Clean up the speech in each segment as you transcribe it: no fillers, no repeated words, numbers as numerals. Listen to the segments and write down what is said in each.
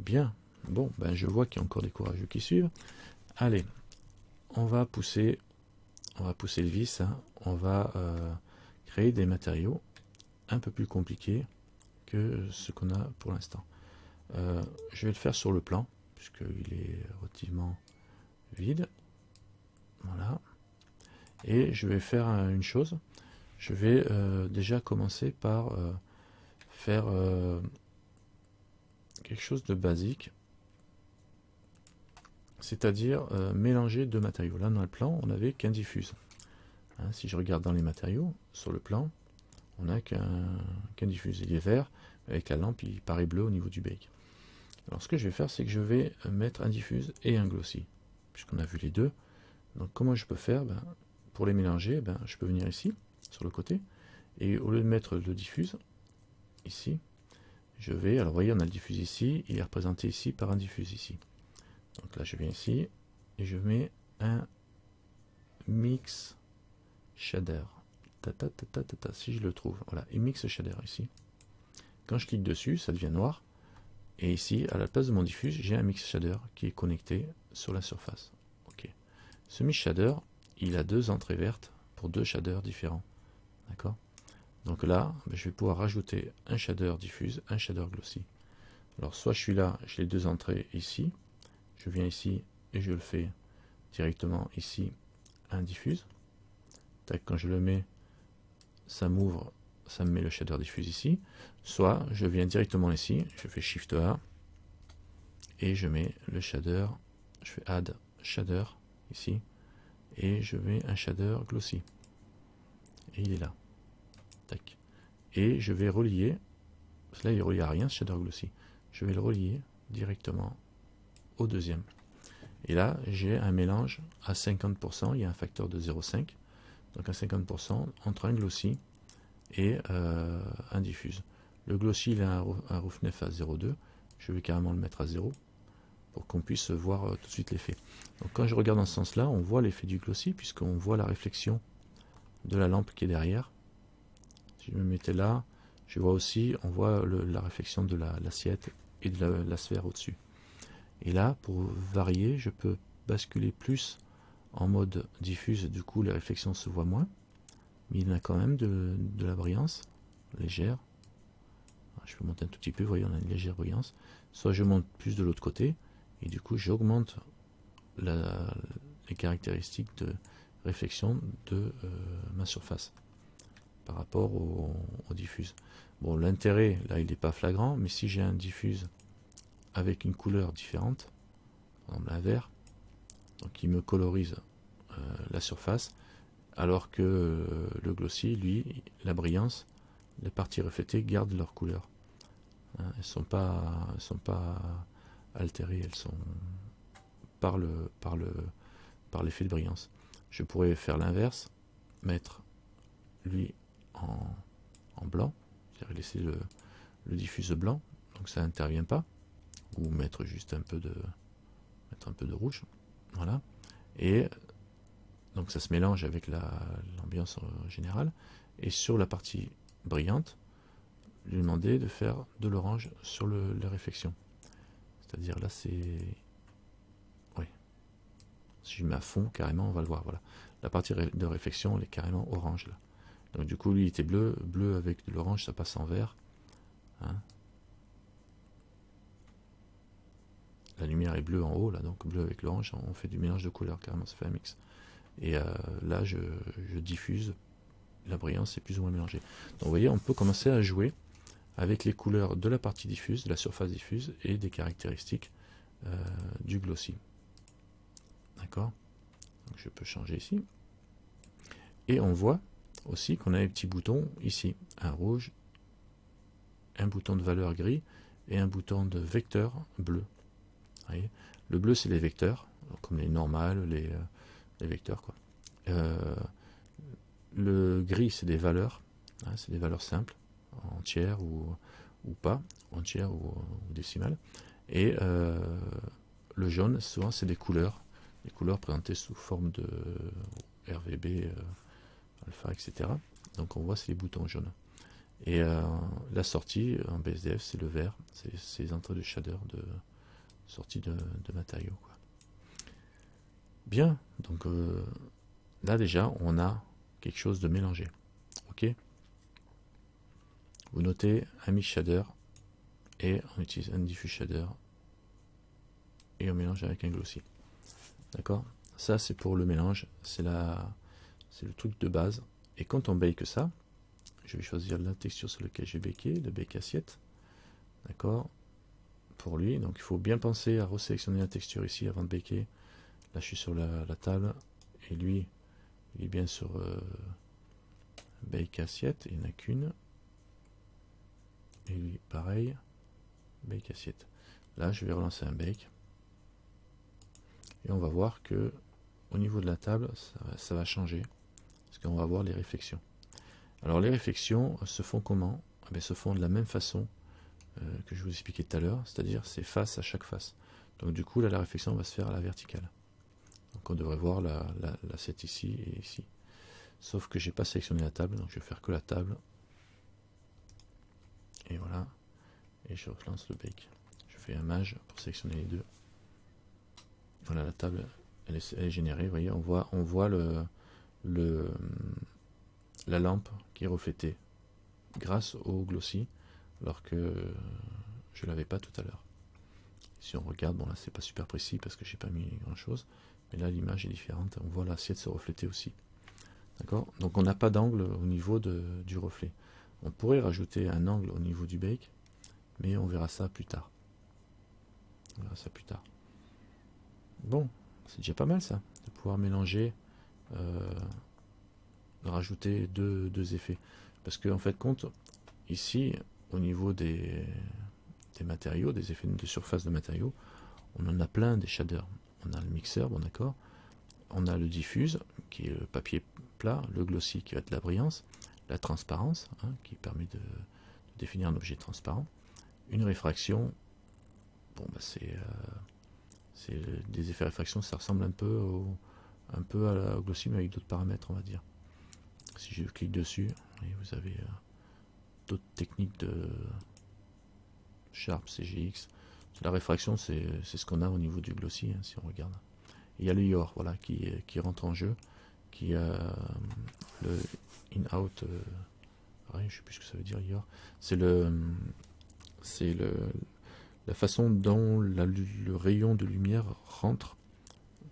Bien. Bon, ben je vois qu'il y a encore des courageux qui suivent. Allez, on va pousser le vis, hein. On va créer des matériaux un peu plus compliqués que ce qu'on a pour l'instant. Je vais le faire sur le plan, puisqu'il est relativement vide. Voilà. Et je vais faire une chose. Je vais déjà commencer par faire quelque chose de basique. C'est-à-dire mélanger deux matériaux. Là, dans le plan, on n'avait qu'un diffuse. Hein, si je regarde dans les matériaux, sur le plan, on n'a qu'un diffuse. Il est vert, avec la lampe, il paraît bleu au niveau du bec. Alors, ce que je vais faire, c'est que je vais mettre un diffuse et un glossy, puisqu'on a vu les deux. Donc, comment je peux faire? Pour les mélanger, je peux venir ici, sur le côté, et au lieu de mettre le diffuse, ici, je vais, alors vous voyez, on a le diffuse ici, il est représenté ici par un diffuse ici. Donc là, je viens ici, et je mets un mix shader. Si je le trouve, voilà, et mix shader ici. Quand je clique dessus, ça devient noir. Et ici, à la place de mon diffuse, j'ai un mix shader qui est connecté sur la surface. Ok. Ce mix shader, il a deux entrées vertes pour deux shaders différents. D'accord? Donc là, je vais pouvoir rajouter un shader diffuse, un shader glossy. Alors soit je suis là, j'ai les deux entrées ici. Je viens ici et je le fais directement ici, un diffuse. Tac, quand je le mets, ça m'ouvre, ça me met le shader diffuse ici. Soit je viens directement ici, je fais Shift A et je mets le shader, je fais Add Shader ici et je mets un shader glossy. Et il est là. Tac. Et je vais relier, parce que là il ne relie à rien ce shader glossy. Je vais le relier directement au deuxième. Et là j'ai un mélange à 50%, il y a un facteur de 0,5. Donc à 50% entre un glossy et un diffuse. Le glossy il a un roughness à 0,2. Je vais carrément le mettre à 0 pour qu'on puisse voir tout de suite l'effet. Donc quand je regarde dans ce sens là, on voit l'effet du glossy puisqu'on voit la réflexion de la lampe qui est derrière. Si je me mettais là, je vois aussi, on voit la réflexion de l'assiette et de la sphère au-dessus. Et là, pour varier, je peux basculer plus en mode diffuse, du coup les réflexions se voient moins, mais il y en a quand même de la brillance légère. Je peux monter un tout petit peu, vous voyez, on a une légère brillance. Soit je monte plus de l'autre côté, et du coup j'augmente les caractéristiques de réflexion de ma surface par rapport au diffuse. Bon, l'intérêt, là, il n'est pas flagrant, mais si j'ai un diffuse avec une couleur différente, par exemple un vert, donc il me colorise la surface, alors que le glossy, lui, la brillance, les parties reflétées gardent leur couleur. Hein, elles sont pas altérées, elles sont par l'effet de brillance. Je pourrais faire l'inverse, mettre lui en blanc, c'est-à-dire laisser le diffuse blanc, donc ça n'intervient pas, ou mettre juste un peu de rouge, voilà, et donc ça se mélange avec l'ambiance générale, et sur la partie brillante, lui demander de faire de l'orange sur la réflexion. C'est-à-dire là c'est... Oui. Si je mets à fond, carrément, on va le voir. Voilà. La partie de réflexion, elle est carrément orange là. Donc du coup, lui il était bleu, bleu avec de l'orange, ça passe en vert. Hein. La lumière est bleue en haut, là, donc bleu avec l'orange, on fait du mélange de couleurs, carrément, ça fait un mix. Et là, je diffuse, la brillance est plus ou moins mélangée. Donc vous voyez, on peut commencer à jouer avec les couleurs de la partie diffuse, de la surface diffuse, et des caractéristiques du glossy. D'accord? Donc je peux changer ici. Et on voit aussi qu'on a un petit bouton ici, un rouge, un bouton de valeur gris, et un bouton de vecteur bleu. Voyez, le bleu c'est les vecteurs, comme les normales, les vecteurs quoi. Le gris c'est des valeurs, hein, c'est des valeurs simples, entières ou pas, entières ou décimales. Et le jaune souvent c'est des couleurs présentées sous forme de RVB, alpha, etc. Donc on voit c'est les boutons jaunes. Et la sortie en BSDF c'est le vert, c'est les entrées de shader sortie de matériaux, quoi. Bien, donc là déjà on a quelque chose de mélangé. Ok. Vous notez un mix shader et on utilise un diffuse shader et on mélange avec un glossy. D'accord. Ça c'est pour le mélange, c'est le truc de base. Et quand on bake ça, je vais choisir la texture sur laquelle j'ai baké, le bake assiette. D'accord. Pour lui, donc il faut bien penser à resélectionner la texture ici avant de baker. Là je suis sur la table et lui il est bien sur bake assiette, il n'y en a qu'une. Et lui pareil, bake assiette. Là je vais relancer un bake et on va voir que au niveau de la table ça va changer parce qu'on va voir les réflexions. Alors les réflexions se font comment? Eh bien, se font de la même façon que je vous expliquais tout à l'heure, c'est-à-dire c'est face à chaque face. Donc du coup là la réflexion va se faire à la verticale. Donc on devrait voir l'assiette ici et ici. Sauf que j'ai pas sélectionné la table, donc je vais faire que la table. Et voilà. Et je relance le bake. Je fais un mage pour sélectionner les deux. Voilà, la table, elle est générée. Vous voyez, on voit la lampe qui est reflétée grâce au glossy, alors que je l'avais pas tout à l'heure. Si on regarde, bon là c'est pas super précis parce que j'ai pas mis grand chose, mais là l'image est différente. On voit l'assiette se refléter aussi. D'accord. Donc on n'a pas d'angle au niveau du reflet. On pourrait rajouter un angle au niveau du bake, mais on verra ça plus tard. On verra ça plus tard. Bon, c'est déjà pas mal ça, de pouvoir mélanger, de rajouter deux effets. Parce qu'en fait, compte, ici, au niveau des matériaux, des effets de surface de matériaux, on en a plein des shaders. On a le mixeur, bon d'accord. On a le diffuse, qui est le papier plat, le glossy qui va être la brillance, la transparence, hein, qui permet de définir un objet transparent, une réfraction, bon bah c'est des effets de réfraction, ça ressemble un peu au glossy mais avec d'autres paramètres, on va dire. Si je clique dessus, vous avez d'autres techniques de Sharp, CGX. La réfraction, c'est ce qu'on a au niveau du glossy, hein, si on regarde. Il y a le IOR, voilà, qui rentre en jeu, qui a le in-out, je ne sais plus ce que ça veut dire IOR. C'est la façon dont le rayon de lumière rentre,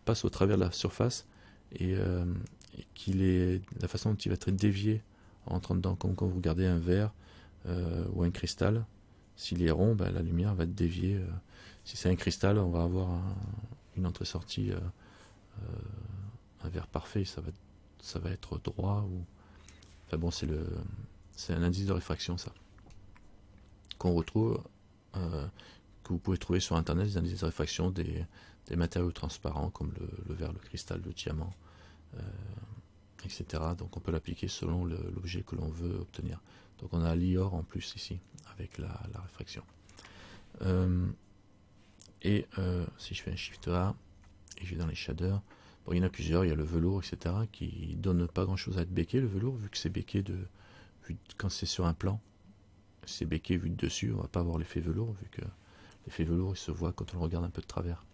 passe au travers de la surface et la façon dont il va être dévié en entrant dedans, comme quand vous regardez un verre ou un cristal. S'il est rond, ben, la lumière va être déviée. Si c'est un cristal, on va avoir une entrée-sortie, un verre parfait, ça va être droit. Enfin bon, c'est un indice de réfraction, ça, qu'on retrouve, que vous pouvez trouver sur internet, des indices de réfraction des matériaux transparents comme le verre, le cristal, le diamant, etc. Donc on peut l'appliquer selon l'objet que l'on veut obtenir. Donc on a l'IOR en plus ici avec la réfraction. Si je fais un Shift A et je vais dans les shaders, bon, il y en a plusieurs, il y a le velours, etc. qui donne pas grand chose à être béqué, le velours, vu que c'est béqué quand c'est sur un plan, c'est béqué vu de dessus, on va pas avoir l'effet velours, vu que l'effet velours il se voit quand on le regarde un peu de travers.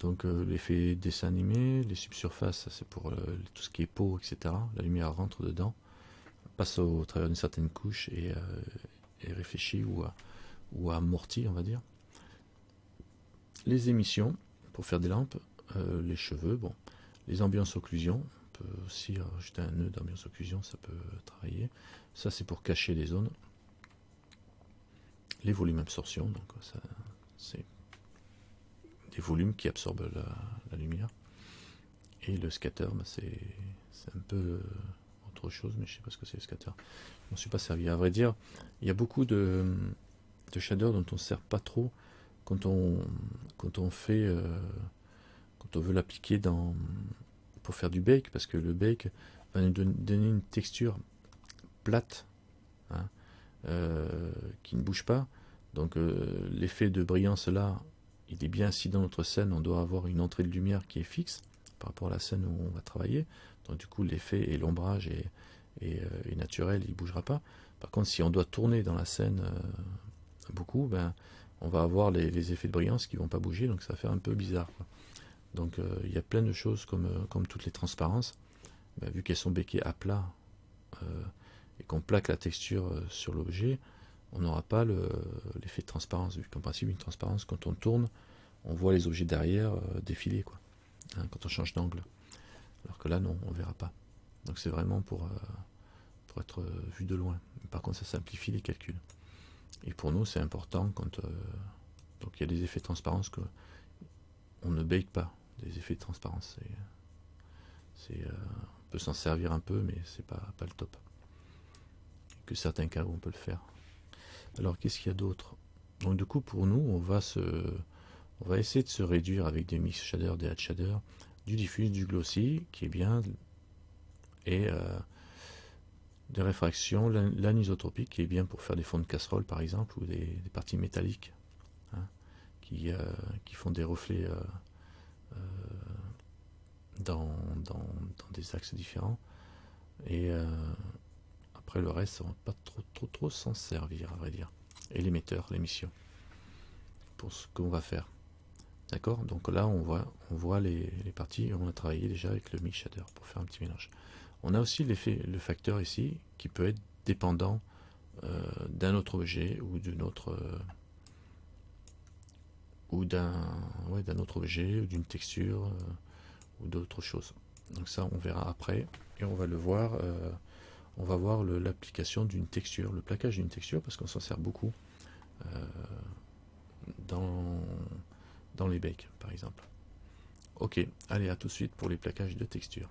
Donc l'effet dessin animé, les subsurfaces, ça c'est pour tout ce qui est peau, etc. La lumière rentre dedans, passe au travers d'une certaine couche et réfléchit ou amortit, on va dire. Les émissions, pour faire des lampes, les cheveux, bon, les ambiances occlusion, on peut aussi rajouter un nœud d'ambiance occlusion, ça peut travailler. Ça c'est pour cacher les zones. Les volumes absorption, donc ça c'est des volumes qui absorbent la lumière. Et le scatter, bah, c'est un peu autre chose, mais je sais pas ce que c'est le scatter. Je m'en suis pas servi. À vrai dire, il y a beaucoup de shaders dont on ne sert pas trop quand on veut l'appliquer pour faire du bake, parce que le bake va nous donner une texture plate, hein, qui ne bouge pas. Donc l'effet de brillance là, il est bien si dans notre scène on doit avoir une entrée de lumière qui est fixe par rapport à la scène où on va travailler. Donc du coup l'effet et l'ombrage est naturel, il ne bougera pas. Par contre si on doit tourner dans la scène beaucoup, ben, on va avoir les effets de brillance qui vont pas bouger, donc ça va faire un peu bizarre, quoi. Donc il y a plein de choses comme toutes les transparences, bah, vu qu'elles sont béquées à plat et qu'on plaque la texture sur l'objet, on n'aura pas l'effet de transparence, vu qu'en principe une transparence, quand on tourne, on voit les objets derrière défiler, quoi, hein, quand on change d'angle. Alors que là non, on verra pas. Donc c'est vraiment pour être vu de loin. Par contre, ça simplifie les calculs. Et pour nous, c'est important quand donc il y a des effets de transparence que on ne bake pas. Des effets de transparence, on peut s'en servir un peu, mais c'est pas le top. Que certains cas où on peut le faire. Alors qu'est-ce qu'il y a d'autre? Donc du coup, pour nous, on va essayer de se réduire avec des mix shaders, des hatch shaders, du diffuse, du glossy, qui est bien, et des réfractions, l'anisotropique, qui est bien pour faire des fonds de casserole par exemple, ou des parties métalliques, hein, qui font des reflets dans des axes différents. Et après le reste, on va pas trop s'en servir, à vrai dire. Et l'émetteur, l'émission, pour ce qu'on va faire. D'accord? Donc là, on voit les parties, on a travaillé déjà avec le mix shader pour faire un petit mélange. On a aussi le facteur ici, qui peut être dépendant d'un autre objet ou d'une autre... d'un autre objet, ou d'une texture, ou d'autre chose. Donc ça, on verra après, et on va le voir... on va voir l'application d'une texture, le plaquage d'une texture, parce qu'on s'en sert beaucoup dans les bakes, par exemple. Ok, allez, à tout de suite pour les plaquages de textures.